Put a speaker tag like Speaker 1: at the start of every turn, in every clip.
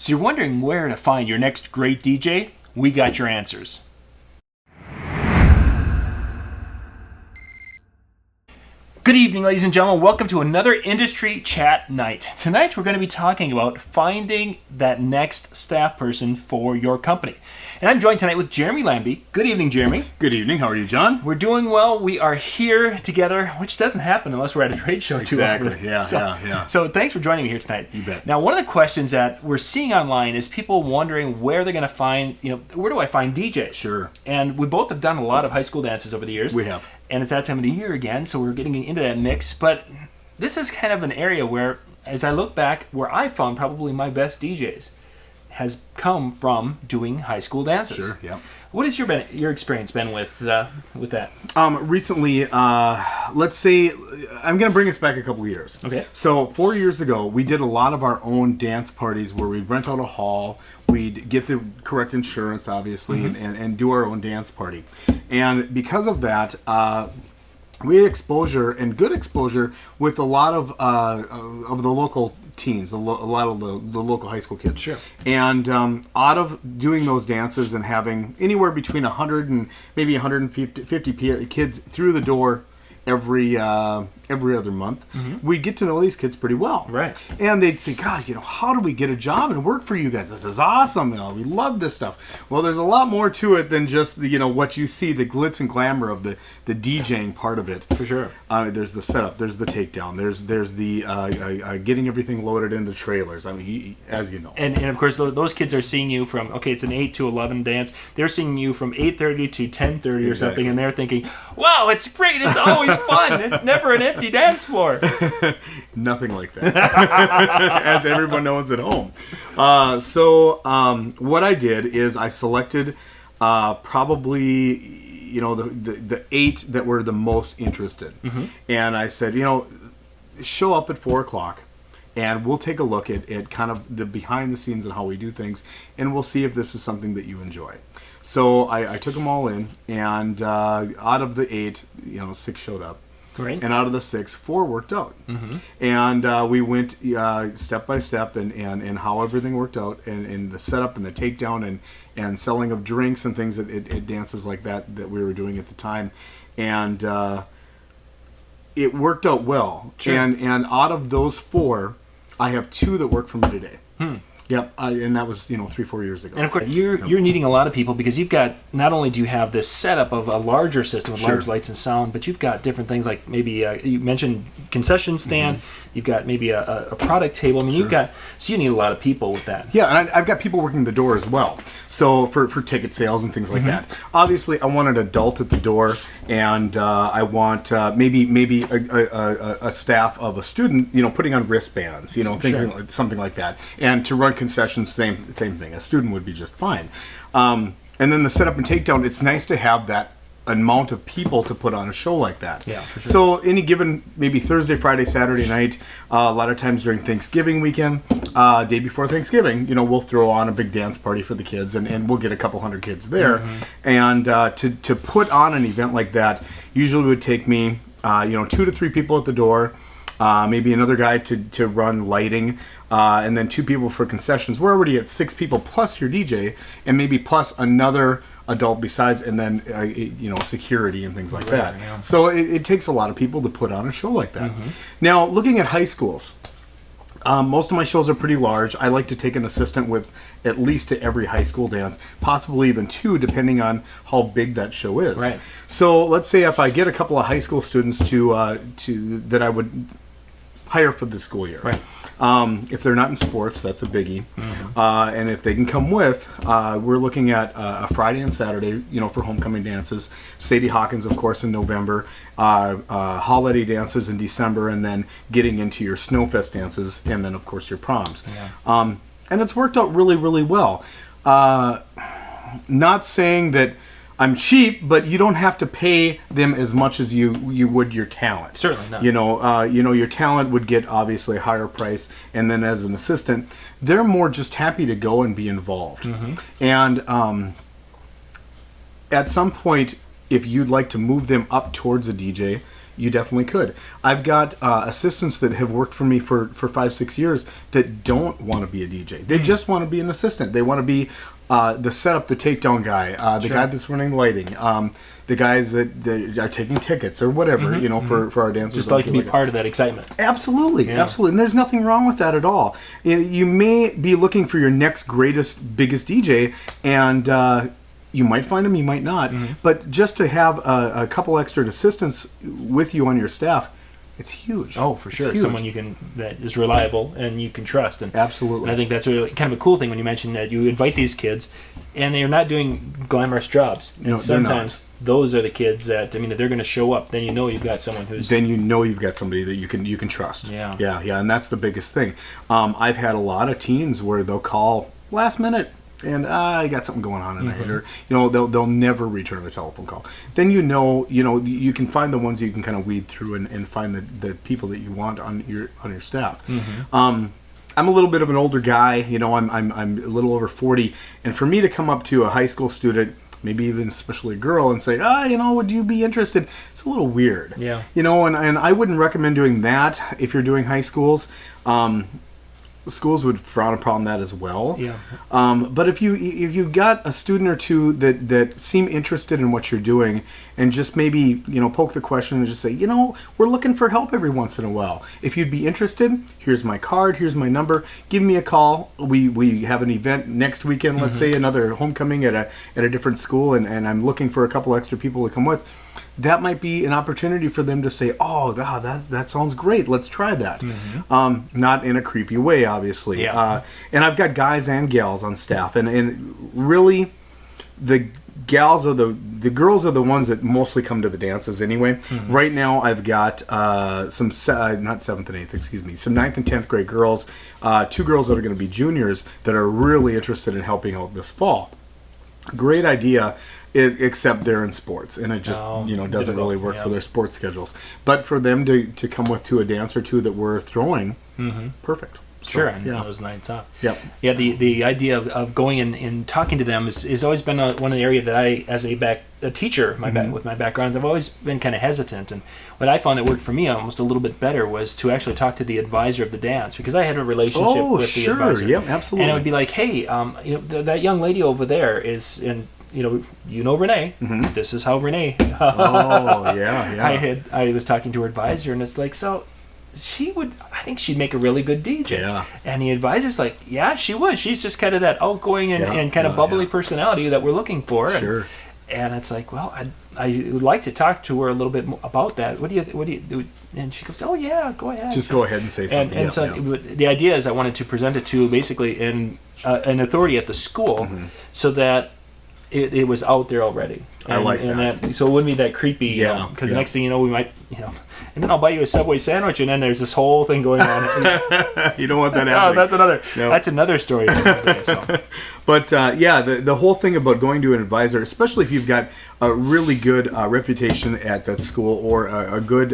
Speaker 1: So you're wondering where to find your next great DJ? We got your answers. Good evening, ladies and gentlemen. Welcome to another Industry Chat Night. Tonight we're going to be talking about finding that next staff person for your company. And I'm joined tonight with Jeremy Landby. Good evening, Jeremy.
Speaker 2: Good evening. How are you, John?
Speaker 1: We're doing well. We are here together, which doesn't happen unless we're at a trade show too.
Speaker 2: Exactly. Yeah.
Speaker 1: So thanks for joining me here tonight.
Speaker 2: You bet.
Speaker 1: Now, one of the questions that we're seeing online is people wondering where they're going to find, where do I find DJs?
Speaker 2: Sure.
Speaker 1: And we both have done a lot of high school dances over the years.
Speaker 2: We have.
Speaker 1: And it's that time of the year again, so we're getting into that mix. But this is kind of an area where, as I look back, where I found probably my best DJs has come from doing high school dances.
Speaker 2: Sure, yeah.
Speaker 1: What has your experience been with that?
Speaker 2: Recently, let's say, I'm going to bring us back a couple of years.
Speaker 1: Okay.
Speaker 2: So 4 years ago, we did a lot of our own dance parties where we'd rent out a hall, we'd get the correct insurance, obviously, and do our own dance party. And because of that, we had exposure, and good exposure, with a lot of the local teens, a lot of the local high school kids.
Speaker 1: Sure.
Speaker 2: And out of doing those dances and having anywhere between 100 and maybe 150 kids through the door every other month, we'd get to know these kids pretty well.
Speaker 1: Right.
Speaker 2: And they'd say, God, how do we get a job and work for you guys? This is awesome. We love this stuff. Well, there's a lot more to it than just what you see, the glitz and glamour of the DJing part of it.
Speaker 1: For sure.
Speaker 2: There's the setup, there's the takedown, there's the getting everything loaded into trailers. As you know.
Speaker 1: And of course, those kids are seeing you from, it's an 8 to 11 dance. They're seeing you from 8:30 to 10:30 or something, and they're thinking, wow, it's great. It's always fun. It's never an empty dance floor.
Speaker 2: Nothing like that. As everyone knows at home. So what I did is I selected probably the 8 that were the most interested. And I said, show up at 4 o'clock and we'll take a look at kind of the behind the scenes and how we do things, and we'll see if this is something that you enjoy. So I took them all in, and out of the 8, 6 showed up.
Speaker 1: Right.
Speaker 2: And out of the 6, 4 worked out. And we went step by step and how everything worked out, and the setup and the takedown and selling of drinks and things at dances like that we were doing at the time. And it worked out well.
Speaker 1: Sure.
Speaker 2: And out of those 4, I have 2 that work for me today. Yep, and that was 3-4 years ago.
Speaker 1: And of course, you're needing a lot of people, because you've got, not only do you have this setup of a larger system with large lights and sound, but you've got different things like maybe you mentioned concession stand. You've got maybe a product table. I mean, you need a lot of people with that.
Speaker 2: Yeah, and I've got people working the door as well. So for ticket sales and things like that. Obviously, I want an adult at the door, and I want maybe a staff of a student, putting on wristbands, something like that. And to run concessions, same thing. A student would be just fine. And then the setup and takedown, it's nice to have that amount of people to put on a show like that.
Speaker 1: Yeah, for sure.
Speaker 2: So any given maybe Thursday, Friday, Saturday night, a lot of times during Thanksgiving weekend, day before Thanksgiving, we'll throw on a big dance party for the kids, and we'll get a couple hundred kids there. And to put on an event like that usually would take me 2 to 3 people at the door, maybe another guy to run lighting, and then 2 people for concessions. We're already at 6 people plus your DJ, and maybe plus another adult besides, and then security and things like that. Yeah. So it takes a lot of people to put on a show like that. Now, looking at high schools, most of my shows are pretty large. I like to take an assistant with at least to every high school dance, possibly even 2, depending on how big that show is.
Speaker 1: Right. So
Speaker 2: let's say if I get a couple of high school students to that I would hire for the school year.
Speaker 1: Right.
Speaker 2: If they're not in sports, that's a biggie. And if they can come with, we're looking at a Friday and Saturday, for homecoming dances. Sadie Hawkins, of course, in November. Holiday dances in December, and then getting into your Snowfest dances, and then, of course, your proms. Yeah. And it's worked out really, really well. Not saying that I'm cheap, but you don't have to pay them as much as you would your talent.
Speaker 1: Certainly not.
Speaker 2: Your talent would get obviously a higher price, and then as an assistant, they're more just happy to go and be involved. And at some point, if you'd like to move them up towards a DJ, you definitely could. I've got assistants that have worked for me for 5-6 years that don't want to be a DJ. They just want to be an assistant. They want to be the setup, the takedown guy, the guy that's running lighting, the guys that are taking tickets or whatever, for our dancers.
Speaker 1: Just like to be part of that excitement.
Speaker 2: Absolutely, absolutely. And there's nothing wrong with that at all. You may be looking for your next greatest, biggest DJ, and you might find them, you might not. But just to have a couple extra assistants with you on your staff, it's huge.
Speaker 1: Oh, for sure. Someone that is reliable and you can trust. And
Speaker 2: absolutely.
Speaker 1: And I think that's really kind of a cool thing when you mention that you invite these kids and they're not doing glamorous jobs. And
Speaker 2: no,
Speaker 1: sometimes those are the kids that, if they're going to show up, then you've got someone who's...
Speaker 2: Then you've got somebody that you can trust.
Speaker 1: Yeah.
Speaker 2: Yeah, and that's the biggest thing. I've had a lot of teens where they'll call last minute, and I got something going on tonight, or they'll never return a telephone call. Then you can find the ones that you can kind of weed through and find the people that you want on your staff. I'm a little bit of an older guy, I'm a little over 40, and for me to come up to a high school student, maybe even especially a girl, and say, would you be interested? It's a little weird.
Speaker 1: Yeah.
Speaker 2: And I wouldn't recommend doing that if you're doing high schools. Schools would frown upon that as well.
Speaker 1: Yeah.
Speaker 2: But if you got a student or two that seem interested in what you're doing, and just maybe poke the question and just say, we're looking for help every once in a while. If you'd be interested, here's my card, here's my number. Give me a call. We have an event next weekend. Let's say another homecoming at a different school, and I'm looking for a couple extra people to come with. That might be an opportunity for them to say, that sounds great. Let's try that. Not in a creepy way, obviously.
Speaker 1: Yeah.
Speaker 2: And I've got guys and gals on staff. And really, the girls are the ones that mostly come to the dances anyway. Right now, I've got some, not 7th and 8th, excuse me, some 9th and 10th grade girls, 2 girls that are going to be juniors that are really interested in helping out this fall. Great idea. Except they're in sports, and it just doesn't really work for their sports schedules. But for them to come with to a dance or two that we're throwing, perfect.
Speaker 1: Sure, and those nights off.
Speaker 2: Yep.
Speaker 1: Yeah, the idea of going and talking to them has always been one of the areas that I, as a teacher, with my background, I've always been kind of hesitant. And what I found that worked for me almost a little bit better was to actually talk to the advisor of the dance, because I had a relationship with the advisor.
Speaker 2: Yep, absolutely.
Speaker 1: And it would be like, hey, that young lady over there is in. Renee. This is how Renee. I was talking to her advisor, and it's like, so I think she'd make a really good DJ.
Speaker 2: Yeah.
Speaker 1: And the advisor's like, yeah, she would. She's just kind of that outgoing and kind of bubbly personality that we're looking for.
Speaker 2: Sure.
Speaker 1: And it's like, well, I would like to talk to her a little bit about that. What do you do? And she goes, oh yeah, go ahead.
Speaker 2: Just go ahead and say something.
Speaker 1: And so the idea is I wanted to present it to basically an authority at the school, so that it was out there already.
Speaker 2: I like that.
Speaker 1: So it wouldn't be that creepy. Because the next thing you know, we might, and then I'll buy you a Subway sandwich, and then there's this whole thing going on.
Speaker 2: You don't want that happening.
Speaker 1: That's another story.
Speaker 2: But the whole thing about going to an advisor, especially if you've got a really good reputation at that school, or a good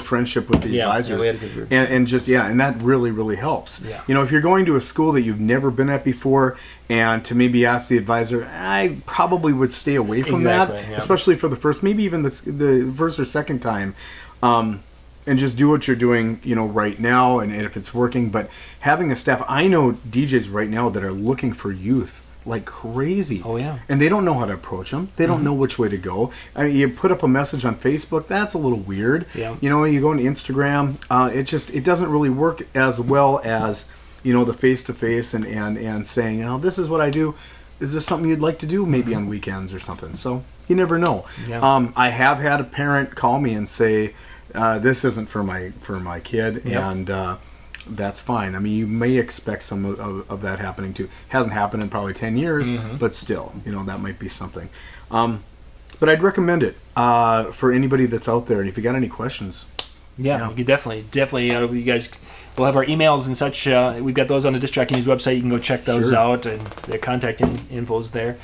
Speaker 2: friendship with the advisors,
Speaker 1: we had a good group.
Speaker 2: and that really, really helps.
Speaker 1: Yeah.
Speaker 2: If you're going to a school that you've never been at before, and to maybe ask the advisor, I probably would stay away from that, especially for the first, maybe even the first or second time, and just do what you're doing, right now, and if it's working. But having a staff, I know DJs right now that are looking for youth like crazy.
Speaker 1: Oh yeah.
Speaker 2: And they don't know how to approach them. They don't know which way to go. I mean, you put up a message on Facebook, that's a little weird.
Speaker 1: Yeah.
Speaker 2: You go on Instagram, it doesn't really work as well as, the face-to-face and saying, this is what I do. Is this something you'd like to do? Maybe on weekends or something. So you never know.
Speaker 1: Yeah.
Speaker 2: I have had a parent call me and say, this isn't for my kid, and that's fine. I mean, you may expect some of that happening too. Hasn't happened in probably 10 years, but still, that might be something. But I'd recommend it for anybody that's out there. And if you got any questions,
Speaker 1: you could definitely. You guys, we'll have our emails and such. We've got those on the Disc Jockey News website. You can go check those out, and their contact info's there.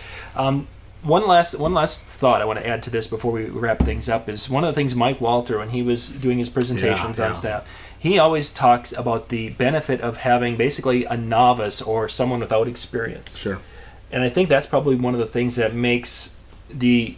Speaker 1: One last thought I want to add to this before we wrap things up is one of the things Mike Walter, when he was doing his presentations on staff, he always talks about the benefit of having basically a novice or someone without experience.
Speaker 2: Sure.
Speaker 1: And I think that's probably one of the things that makes the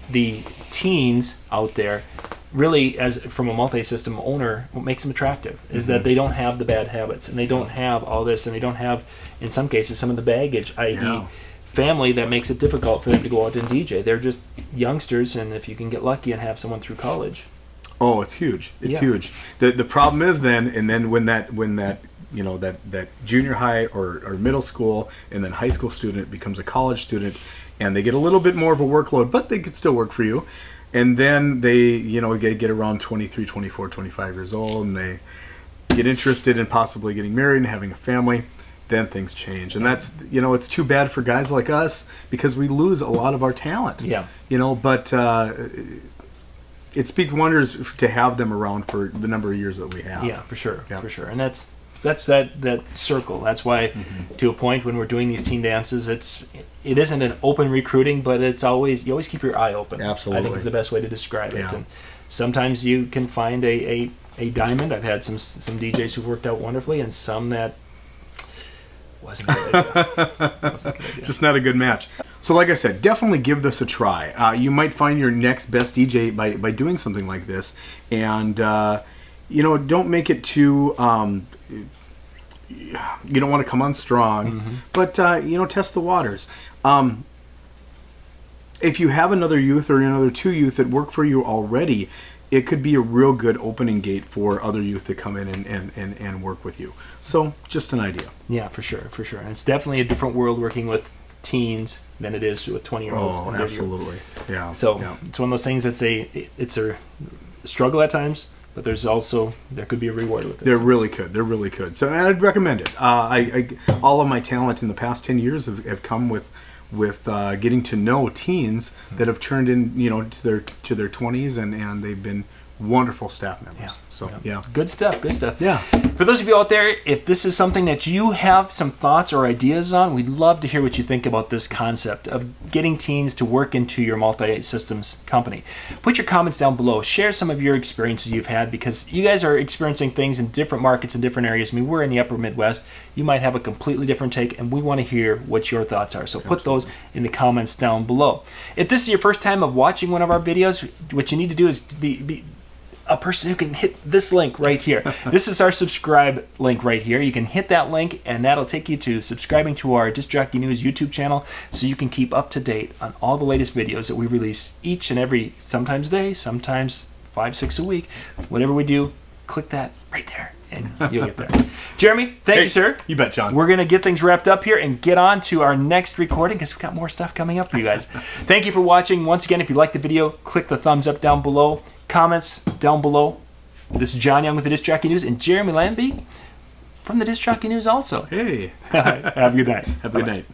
Speaker 1: teens out there really, as from a multi-system owner, what makes them attractive is that they don't have the bad habits, and they don't have all this, and they don't have, in some cases, some of the baggage, i.e. family, that makes it difficult for them to go out and DJ. They're just youngsters, and if you can get lucky and have someone through college.
Speaker 2: Oh, it's huge. It's huge. The problem is then when that you know, that junior high or middle school and then high school student becomes a college student, and they get a little bit more of a workload, but they could still work for you. And then they, you know, get around 23, 24, 25 years old, and they get interested in possibly getting married and having a family. Then things change. And that's, you know, it's too bad for guys like us because we lose a lot of our talent. Yeah. You know, but it speaks wonders to have them around for the number of years that we have.
Speaker 1: Yeah, for sure. Yeah. For sure. And that's that circle. That's why, to a point, when we're doing these teen dances, it isn't an open recruiting, but it's always, you always keep your eye open. Absolutely. I think is the best way to describe it. And sometimes you can find a diamond. I've had some DJs who worked out wonderfully, and some that wasn't a good idea.
Speaker 2: Just not a good match. So like I said, definitely give this a try. You might find your next best DJ by doing something like this. And, you know, don't make it too... you don't want to come on strong, but, you know, test the waters. If you have another youth or another two youth that work for you already, it could be a real good opening gate for other youth to come in and work with you. So, just an idea.
Speaker 1: Yeah, for sure, for sure. And it's definitely a different world working with teens than it is with 20-year-olds.
Speaker 2: Oh, absolutely. Yeah.
Speaker 1: So, it's one of those things that's it's a struggle at times, but there could be a reward with it.
Speaker 2: They're really good. So, and I'd recommend it. All of my talent in the past 10 years have come with getting to know teens that have turned in, you know, to their 20s, and they've been wonderful staff members.
Speaker 1: Yeah.
Speaker 2: So
Speaker 1: good stuff.
Speaker 2: Yeah.
Speaker 1: For those of you out there, if this is something that you have some thoughts or ideas on, we'd love to hear what you think about this concept of getting teens to work into your multi-systems company. Put your comments down below. Share some of your experiences you've had, because you guys are experiencing things in different markets and different areas. I mean, we're in the upper Midwest. You might have a completely different take, and we want to hear what your thoughts are. So put those in the comments down below. If this is your first time of watching one of our videos, what you need to do is be a person who can hit this link right here. This is our subscribe link right here. You can hit that link, and that'll take you to subscribing to our Disc Jockey News YouTube channel, so you can keep up to date on all the latest videos that we release each and every, sometimes day, sometimes 5-6 a week. Whatever we do, click that right there, and you'll get there. Jeremy, thank you, sir.
Speaker 2: You bet, John.
Speaker 1: We're going to get things wrapped up here and get on to our next recording, because we've got more stuff coming up for you guys. Thank you for watching. Once again, if you liked the video, click the thumbs up down below. Comments down below. This is John Young with the Disc Jockey News, and Jeremy Landby from the Disc Jockey News also.
Speaker 2: Hey.
Speaker 1: Have a good night.
Speaker 2: Have a good night.